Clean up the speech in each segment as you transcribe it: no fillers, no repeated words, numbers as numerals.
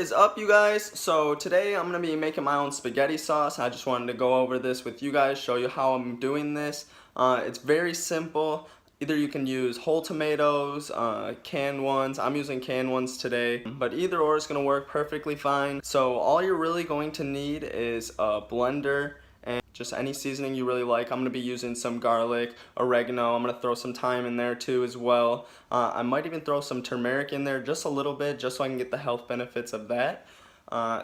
is up, you guys? So today I'm going to be making my own spaghetti sauce. I just wanted to go over this with you guys, show you how I'm doing this. It's very simple. Either you can use whole tomatoes, canned ones. I'm using canned ones today, but either or is going to work perfectly fine. So all you're really going to need is a blender and just any seasoning you really like. I'm going to be using some garlic, oregano. I'm going to throw some thyme in there too as well. I might even throw some turmeric in there just a little bit, just so I can get the health benefits of that.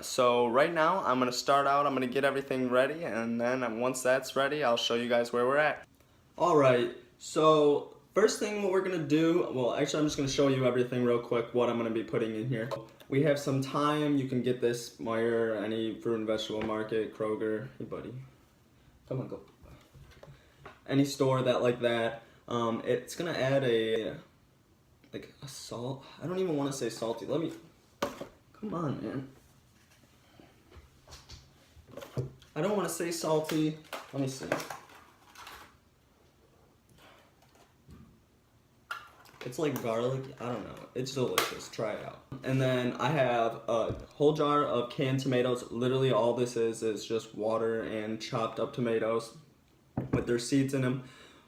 So right now I'm going to start out, I'm going to get everything ready, and then once that's ready, I'll show you guys where we're at. Alright, so first thing what we're going to do, well actually I'm just going to show you everything real quick, what I'm going to be putting in here. We have some thyme. You can get this Meijer, any fruit and vegetable market, Kroger. Hey buddy, come on, go. Any store that like that. It's gonna add a salt. I don't even want to say salty. Let me. Come on, man. I don't want to say salty. Let me see. It's like garlic. I don't know. It's delicious. Try it out. And then I have a whole jar of canned tomatoes. Literally all this is just water and chopped up tomatoes with their seeds in them.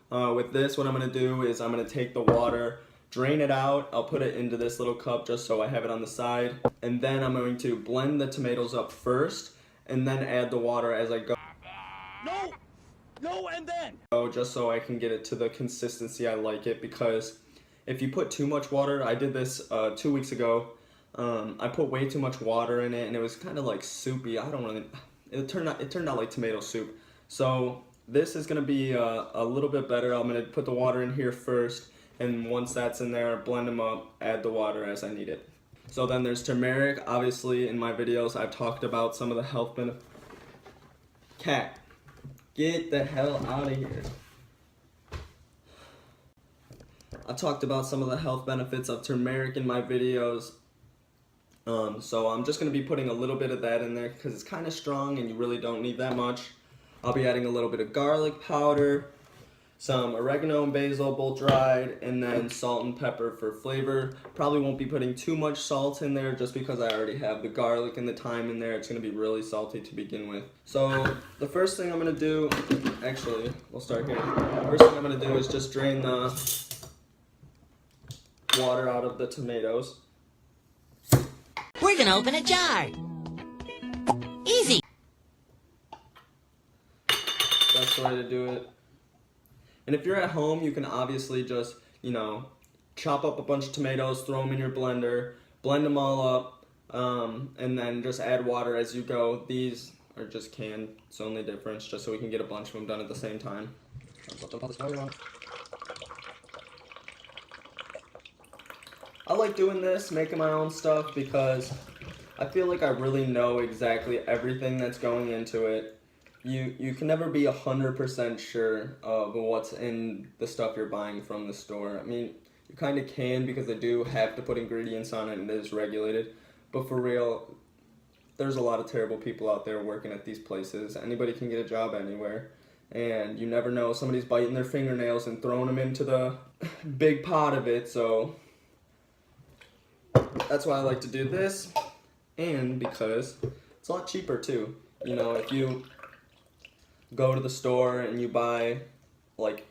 With this, what I'm going to do is I'm going to take the water, drain it out. I'll put it into this little cup just so I have it on the side. And then I'm going to blend the tomatoes up first and then add the water as I go. No, and then! Just so I can get it to the consistency I like it, because if you put too much water, I did this 2 weeks ago. I put way too much water in it, and it was kind of like soupy. I don't really. It turned out like tomato soup. So this is gonna be a little bit better. I'm gonna put the water in here first, and once that's in there, blend them up, add the water as I need it. So then there's turmeric. Obviously, in my videos, I've talked about some of the health benefits. Cat, get the hell out of here. I've talked about some of the health benefits of turmeric in my videos. So I'm just going to be putting a little bit of that in there because it's kind of strong and you really don't need that much. I'll be adding a little bit of garlic powder, some oregano and basil, both dried, and then salt and pepper for flavor. Probably won't be putting too much salt in there just because I already have the garlic and the thyme in there. It's going to be really salty to begin with. So the first thing I'm going to do, actually, we'll start here. First thing I'm going to do is just drain the water out of the tomatoes. We're gonna open a jar. Easy. That's the way to do it. And if you're at home, you can obviously just, chop up a bunch of tomatoes, throw them in your blender, blend them all up, and then just add water as you go. These are just canned. It's the only difference, just so we can get a bunch of them done at the same time. I like doing this, making my own stuff, because I feel like I really know exactly everything that's going into it. You can never be 100% sure of what's in the stuff you're buying from the store. I mean, you kind of can, because they do have to put ingredients on it and it is regulated. But for real, there's a lot of terrible people out there working at these places. Anybody can get a job anywhere. And you never know, somebody's biting their fingernails and throwing them into the big pot of it, so that's why I like to do this, and because it's a lot cheaper too. If you go to the store and you buy like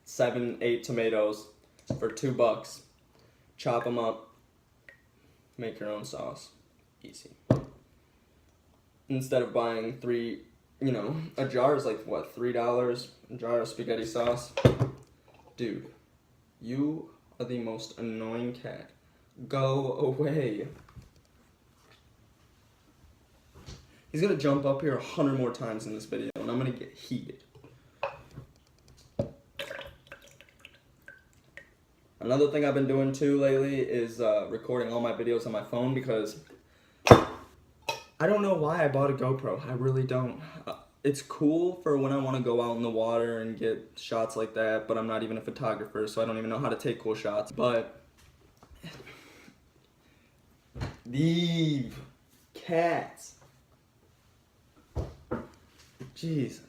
7-8 tomatoes for $2, chop them up, make your own sauce, easy. Instead of buying a jar is like what, $3, a jar of spaghetti sauce. Dude, you are the most annoying cat. Go away. He's gonna jump up here 100 more times in this video, and I'm gonna get heated. Another thing I've been doing too lately is recording all my videos on my phone, because I don't know why I bought a GoPro. I really don't. It's cool for when I want to go out in the water and get shots like that, but I'm not even a photographer, so I don't even know how to take cool shots. But leave, cats. Jesus.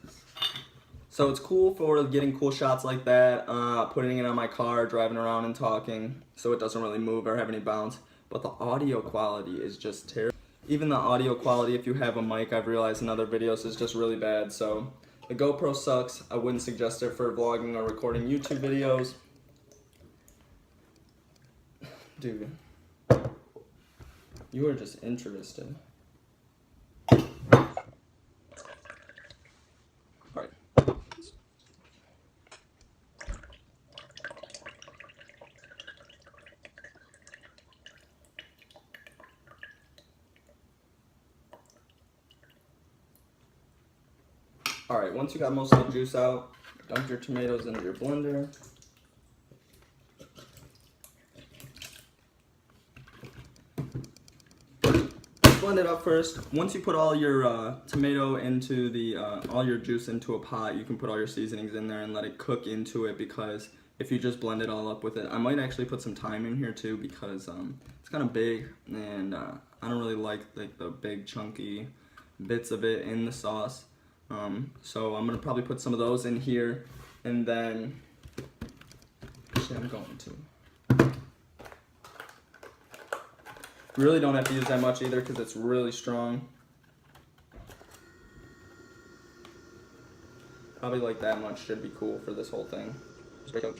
So it's cool for getting cool shots like that, putting it on my car, driving around and talking, so it doesn't really move or have any bounce. but the audio quality is just terrible. Even the audio quality, if you have a mic, I've realized in other videos, is just really bad. So the GoPro sucks. I wouldn't suggest it for vlogging or recording YouTube videos. Dude, you are just interested. Alright. Alright, once you got most of the juice out, dump your tomatoes into your blender. Blend it up first. Once you put all your tomato into the, all your juice into a pot, you can put all your seasonings in there and let it cook into it, because if you just blend it all up with it, I might actually put some thyme in here too, because it's kind of big, and I don't really like the big chunky bits of it in the sauce. So I'm gonna probably put some of those in here, and then actually I'm going to. You really don't have to use that much either because it's really strong. Probably like that much should be cool for this whole thing. Straight up.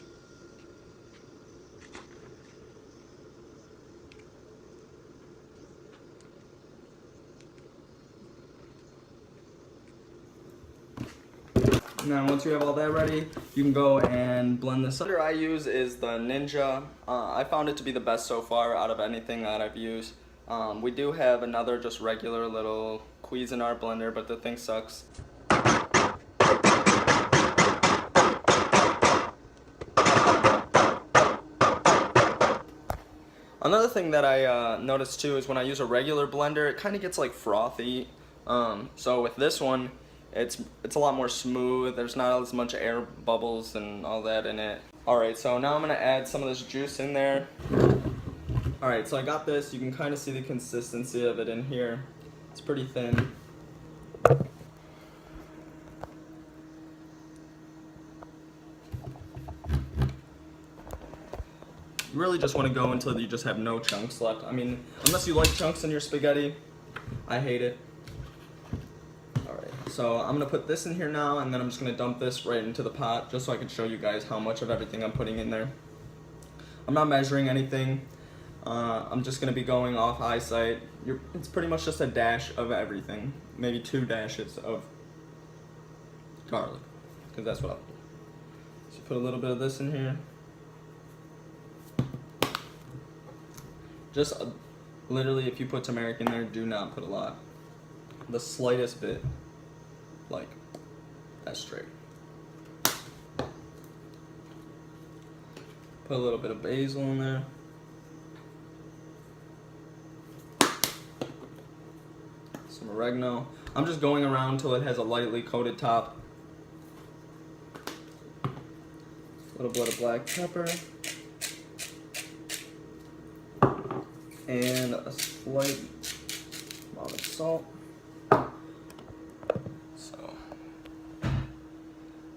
And then once you have all that ready, you can go and blend this up. The blender I use is the Ninja. I found it to be the best so far out of anything that I've used. We do have another just regular little Cuisinart blender, but the thing sucks. Another thing that I noticed too is when I use a regular blender, it kind of gets like frothy. So with this one, it's a lot more smooth. There's not as much air bubbles and all that in it. Alright, so now I'm going to add some of this juice in there. Alright, so I got this. You can kind of see the consistency of it in here. It's pretty thin. You really just want to go until you just have no chunks left. I mean, unless you like chunks in your spaghetti, I hate it. So I'm going to put this in here now, and then I'm just going to dump this right into the pot just so I can show you guys how much of everything I'm putting in there. I'm not measuring anything. I'm just going to be going off eyesight. It's pretty much just a dash of everything. Maybe 2 dashes of garlic, because that's what I'll do. So put a little bit of this in here. Just literally, if you put turmeric in there, do not put a lot. The slightest bit. Like, that's straight. Put a little bit of basil in there. Some oregano. I'm just going around until it has a lightly coated top. A little bit of black pepper. And a slight amount of salt.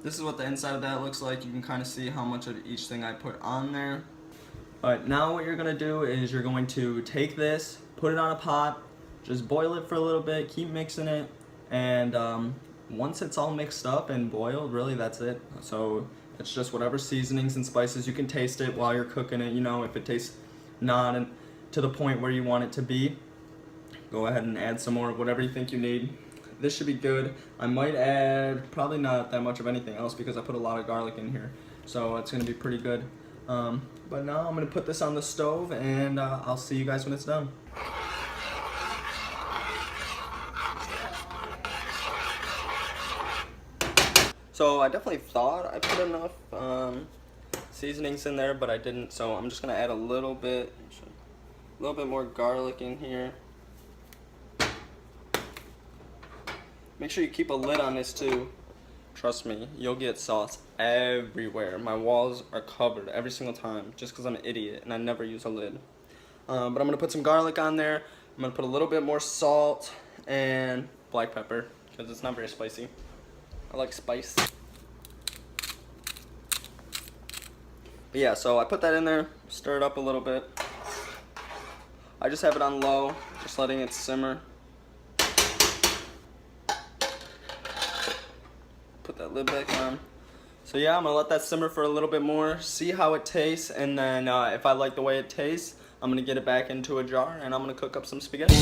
This is what the inside of that looks like. You can kind of see how much of each thing I put on there. Alright, now what you're going to do is you're going to take this, put it on a pot, just boil it for a little bit, keep mixing it, and once it's all mixed up and boiled, really that's it. So it's just whatever seasonings and spices. You can taste it while you're cooking it, you know, if it tastes not to the point where you want it to be, go ahead and add some more of whatever you think you need. This should be good. I might add probably not that much of anything else because I put a lot of garlic in here, so it's gonna be pretty good. But now I'm gonna put this on the stove, and I'll see you guys when it's done. So I definitely thought I put enough seasonings in there, but I didn't. So I'm just gonna add a little bit more garlic in here. Make sure you keep a lid on this too. Trust me, you'll get sauce everywhere. My walls are covered every single time just because I'm an idiot and I never use a lid. But I'm going to put some garlic on there. I'm going to put a little bit more salt and black pepper because it's not very spicy. I like spice. But yeah, so I put that in there, stir it up a little bit. I just have it on low, just letting it simmer. Put that lid back on. So yeah, I'm gonna let that simmer for a little bit more, see how it tastes, and then if I like the way it tastes, I'm gonna get it back into a jar and I'm gonna cook up some spaghetti.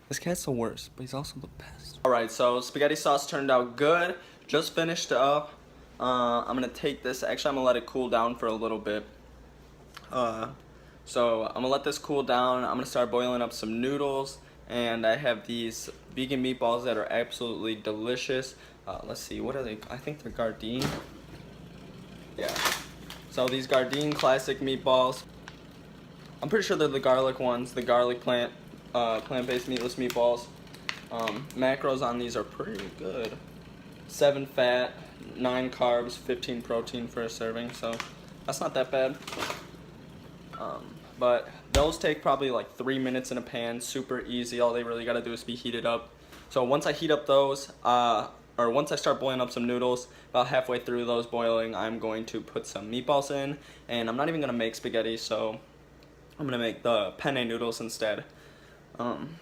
This cat's the worst, but he's also the best. Alright, so spaghetti sauce turned out good. Just finished up. I'm gonna take this, actually I'm gonna let it cool down for a little bit. So I'm gonna let this cool down. I'm gonna start boiling up some noodles. And I have these vegan meatballs that are absolutely delicious. Let's see, what are they? I think they're Gardein. Yeah. So these Gardein classic meatballs. I'm pretty sure they're the garlic ones, the garlic plant-based meatless meatballs. Macros on these are pretty good. 7 fat, 9 carbs, 15 protein for a serving, so that's not that bad. But those take probably like 3 minutes in a pan, super easy. All they really gotta do is be heated up. So once I heat up those, or once I start boiling up some noodles, about halfway through those boiling, I'm going to put some meatballs in. And I'm not even gonna make spaghetti, so I'm gonna make the penne noodles instead.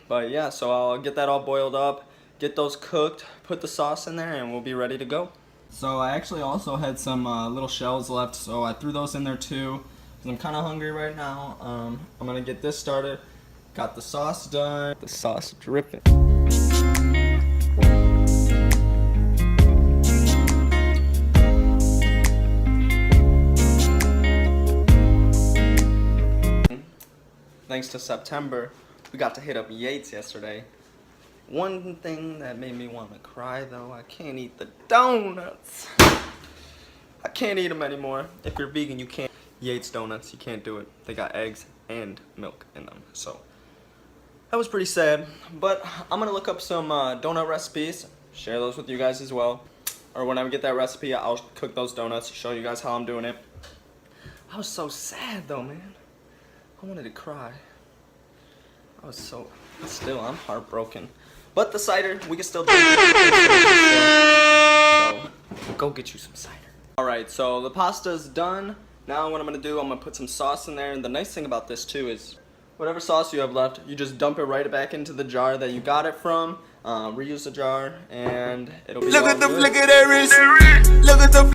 But yeah, so I'll get that all boiled up, get those cooked, put the sauce in there, and we'll be ready to go. So I actually also had some little shells left, so I threw those in there too. I'm kind of hungry right now. I'm gonna get this started. Got the sauce done. The sauce dripping. Thanks to September, we got to hit up Yates yesterday. One thing that made me want to cry though, I can't eat the donuts. I can't eat them anymore. If you're vegan, you can't. Yates donuts, you can't do it. They got eggs and milk in them, so that was pretty sad. But I'm gonna look up some donut recipes, share those with you guys as well. Or when I get that recipe, I'll cook those donuts, show you guys how I'm doing it. I was so sad though, man. I wanted to cry. I was so, still, I'm heartbroken. But the cider, we can still drink it. So go get you some cider. Alright, so the pasta's done. Now what I'm going to do, I'm going to put some sauce in there, and the nice thing about this too is whatever sauce you have left, you just dump it right back into the jar that you got it from, reuse the jar, and it'll be all good. Look at the wrist, look at the...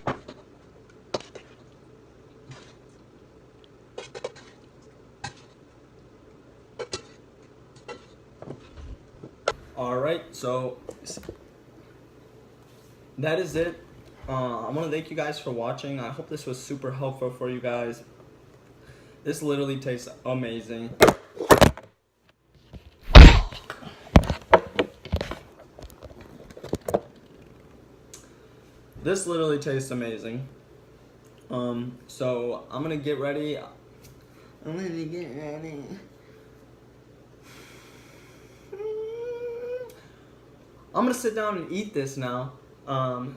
Alright, so that is it. I want to thank you guys for watching. I hope this was super helpful for you guys. This literally tastes amazing. This literally tastes amazing. So I'm gonna get ready. I'm gonna sit down and eat this now.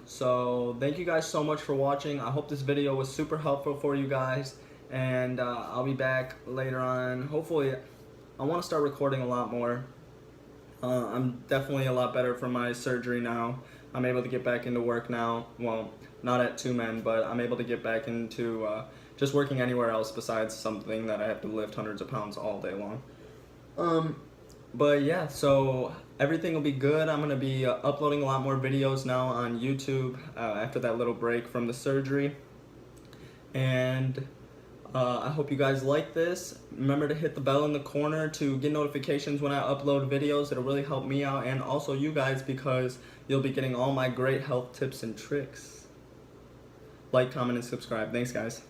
So thank you guys so much for watching. I hope this video was super helpful for you guys, and I'll be back later on. Hopefully, I want to start recording a lot more. I'm definitely a lot better from my surgery now. I'm able to get back into work now. Well, not at Two Men, but I'm able to get back into just working anywhere else besides something that I have to lift hundreds of pounds all day long. But yeah, so everything will be good. I'm going to be uploading a lot more videos now on YouTube after that little break from the surgery. And I hope you guys like this. Remember to hit the bell in the corner to get notifications when I upload videos. It'll really help me out and also you guys, because you'll be getting all my great health tips and tricks. Like, comment, and subscribe. Thanks, guys.